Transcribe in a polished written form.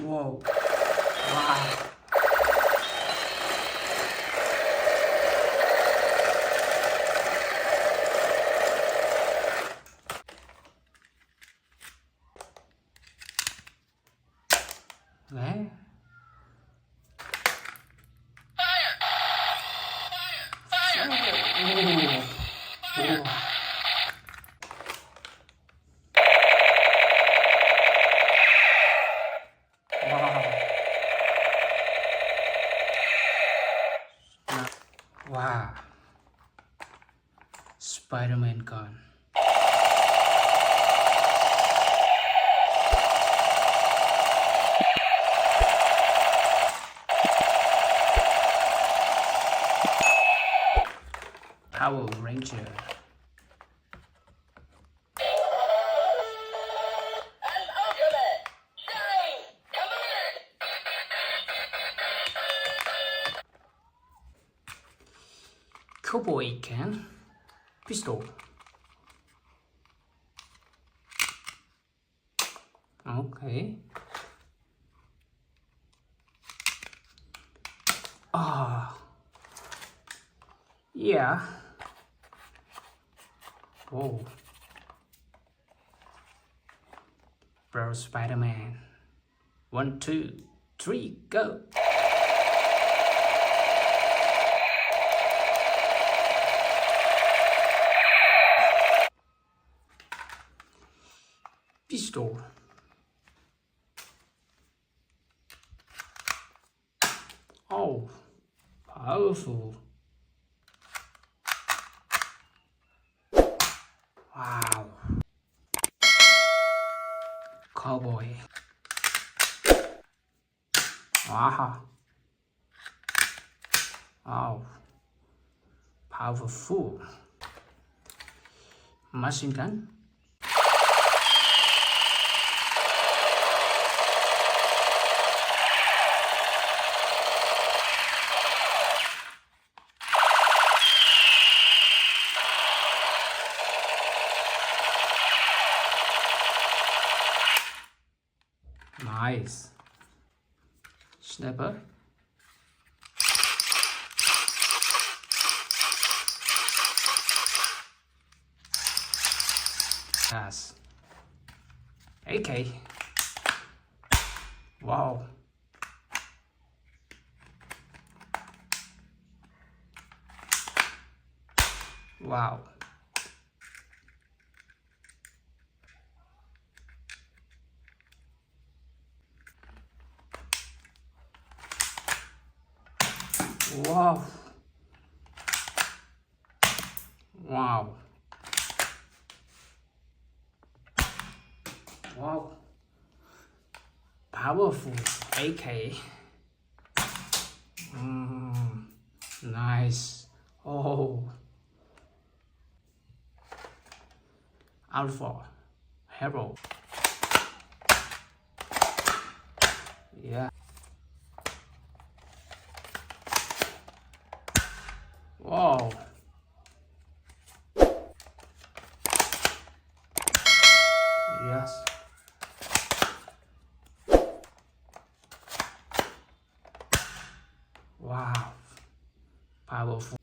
Whoa. Wow. Đấy. Ồ. Wow. Wow. Spiderman con. Power Ranger. Cowboy can. Pistol. Okay. Ah. Yeah. Whoa. Bro, Spider-Man. 1, 2, 3, go. Pistol. Oh, powerful. Wow. Cowboy. Wow. Wow. Powerful. Machine gun. Nice. Sniper. Yes. AK. Wow. Wow. Wow. Wow. Wow. Powerful AK. Nice. Oh. Alpha. Hero. Yeah. Wow. Yes. Wow. Powerful.